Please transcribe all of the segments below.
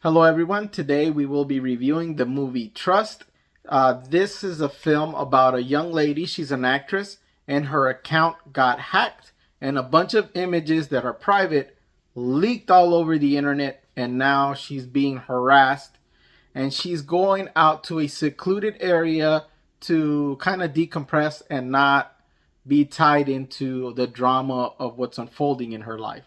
Hello, everyone. Today we will be reviewing the movie Trust. This is a film about a young lady. She's an actress, and her account got hacked, and a bunch of images that are private leaked all over the internet, and now she's being harassed. And she's going out to a secluded area to kind of decompress and not be tied into the drama of what's unfolding in her life.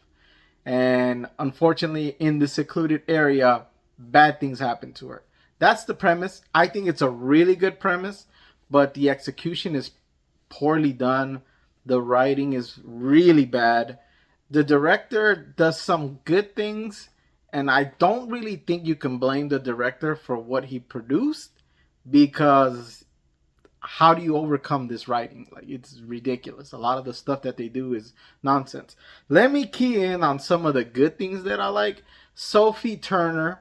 And unfortunately, in the secluded area, bad things happen to her. That's the premise. I think it's a really good premise, but the execution is poorly done. The writing is really bad. The director does some good things, and I don't really think you can blame the director for what he produced, because how do you overcome this writing? Like, it's ridiculous. A lot of the stuff that they do is nonsense. Let me key in on some of the good things that I like. Sophie Turner,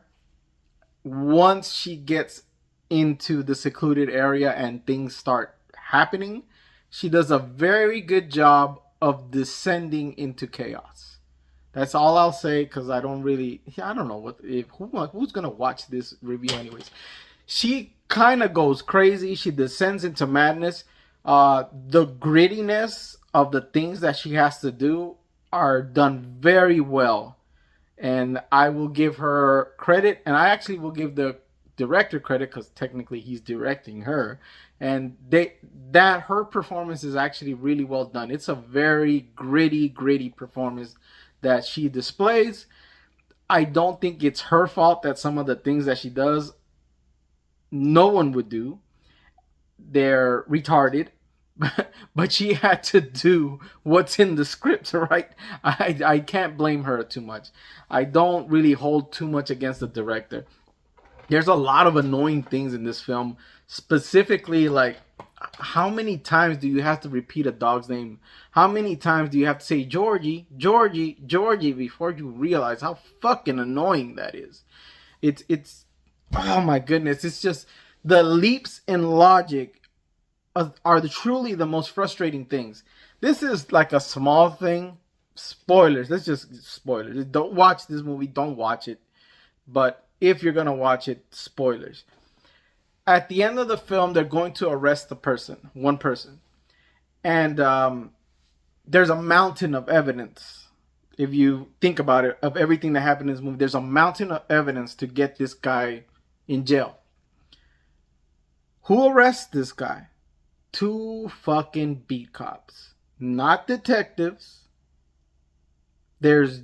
once she gets into the secluded area and things start happening, she does a very good job of descending into chaos. That's all I'll say, because I don't know who's gonna watch this review anyways. She kind of goes crazy. She descends into madness. The grittiness of the things that she has to do are done very well, and I will give her credit. And I actually will give the director credit, because technically he's directing her, and that her performance is actually really well done. It's a very gritty performance that she displays. I don't think it's her fault that some of the things that she does no one would do. They're retarded. But she had to do what's in the script, right? I can't blame her too much. I don't really hold too much against the director. There's a lot of annoying things in this film, specifically, like, how many times do you have to repeat a dog's name? How many times do you have to say Georgie, Georgie, Georgie before you realize how fucking annoying that is? It's oh my goodness, it's just the leaps in logic are truly the most frustrating things. This is like a small thing. Spoilers. Let's just spoilers. Don't watch this movie. Don't watch it. But if you're gonna watch it, spoilers. At the end of the film, they're going to arrest one person, and there's a mountain of evidence. If you think about it, of everything that happened in this movie, there's a mountain of evidence to get this guy in jail. Who arrests this guy? Two fucking beat cops, not detectives. There's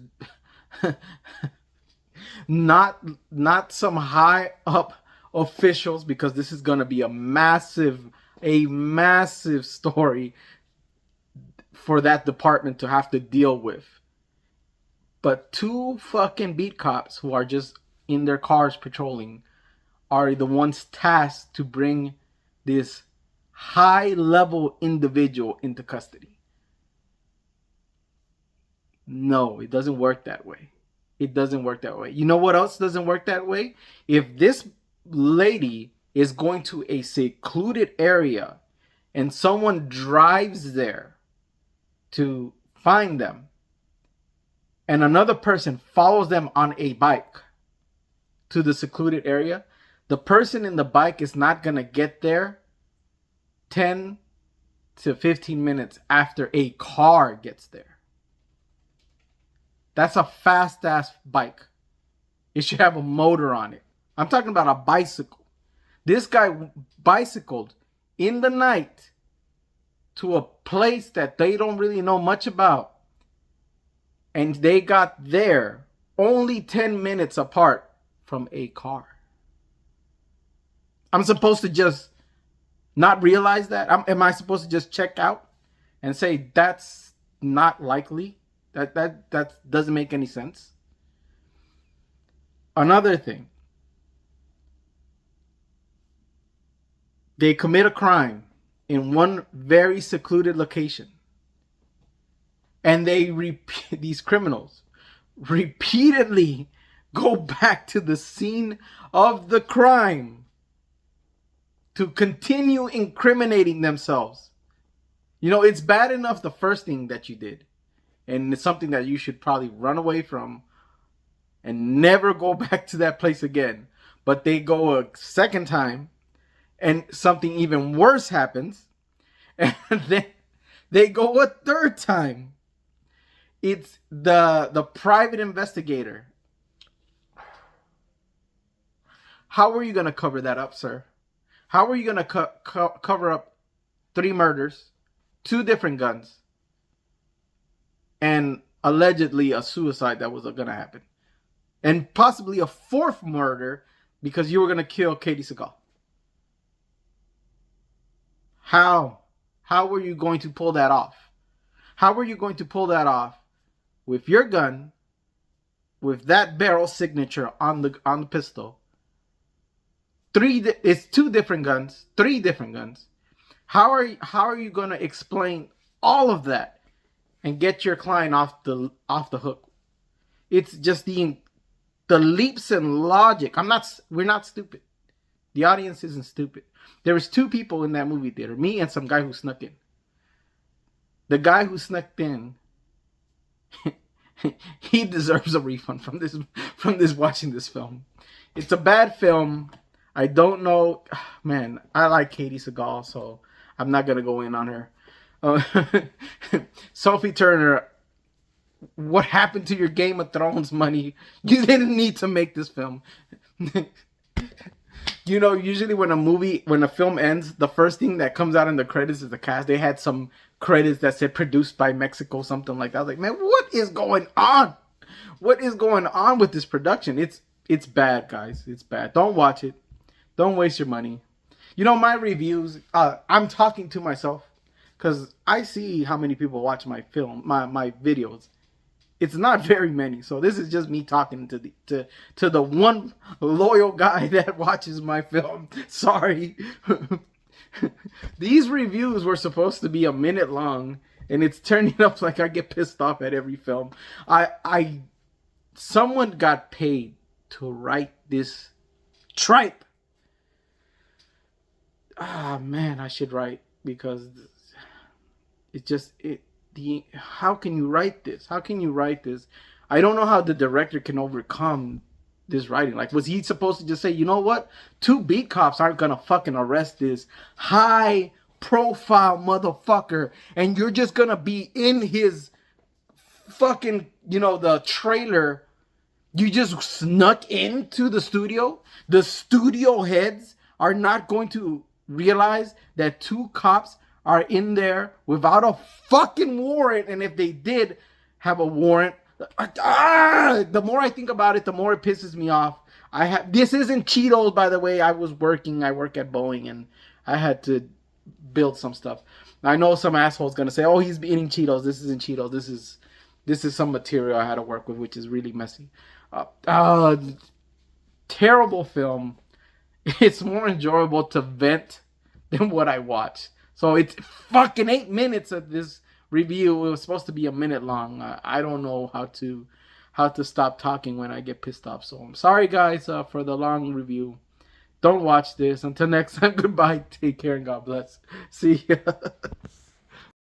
not some high up officials, because this is going to be a massive story for that department to have to deal with. But two fucking beat cops who are just in their cars patrolling are the ones tasked to bring this high level individual into custody. No, it doesn't work that way. It doesn't work that way. You know what else doesn't work that way? If this lady is going to a secluded area and someone drives there to find them, and another person follows them on a bike to the secluded area, the person in the bike is not going to get there 10 to 15 minutes after a car gets there. That's a fast ass bike. It should have a motor on it. I'm talking about a bicycle. This guy bicycled in the night to a place that they don't really know much about, and they got there only 10 minutes apart from a car. I'm supposed to just not realize that? Am I supposed to just check out and say that's not likely? That doesn't make any sense. Another thing, they commit a crime in one very secluded location, and these criminals repeatedly go back to the scene of the crime to continue incriminating themselves. You know, it's bad enough the first thing that you did, and it's something that you should probably run away from and never go back to that place again. But they go a second time and something even worse happens. And then they go a third time. It's the private investigator. How are you going to cover that up, sir? How are you going to cover up 3 murders, 2 different guns, and allegedly a suicide that was going to happen? And possibly a 4th murder because you were going to kill Katie Seagal. How? How were you going to pull that off? How were you going to pull that off with your gun, with that barrel signature on the pistol? It's 2 different guns, 3 different guns. How are you going to explain all of that and get your client off the hook? It's just the leaps in logic. We're not stupid. The audience isn't stupid. There was 2 people in that movie theater, me and some guy who snuck in. The guy who snuck in, he deserves a refund from this watching this film. It's a bad film. I don't know, man. I like Katie Seagal, so I'm not gonna go in on her. Sophie Turner, what happened to your Game of Thrones money? You didn't need to make this film. You know, usually when a film ends, the first thing that comes out in the credits is the cast. They had some credits that said produced by Mexico, something like that. I was like, man, what is going on? What is going on with this production? It's bad, guys. It's bad. Don't watch it. Don't waste your money. You know, my reviews, I'm talking to myself because I see how many people watch my videos. It's not very many. So this is just me talking to the one loyal guy that watches my film. Sorry. These reviews were supposed to be a minute long, and it's turning up like I get pissed off at every film. Someone got paid to write this tripe. Man, I should write, because how can you write this? How can you write this? I don't know how the director can overcome this writing. Like, was he supposed to just say, you know what? 2 beat cops aren't gonna fucking arrest this high profile motherfucker, and you're just gonna be in his fucking, the trailer. You just snuck into the studio. The studio heads are not going to realize that 2 cops are in there without a fucking warrant, and if they did have a warrant, the more I think about it, the more it pisses me off. This isn't Cheetos, by the way. I work at Boeing, and I had to build some stuff. I know some asshole's gonna say, oh, he's eating Cheetos. This isn't Cheetos. This is some material I had to work with, which is really messy. Terrible film. It's more enjoyable to vent than what I watch. So it's fucking 8 minutes of this review. It was supposed to be a minute long. I don't know how to stop talking when I get pissed off. So I'm sorry, guys, for the long review. Don't watch this. Until next time, goodbye. Take care and God bless. See ya.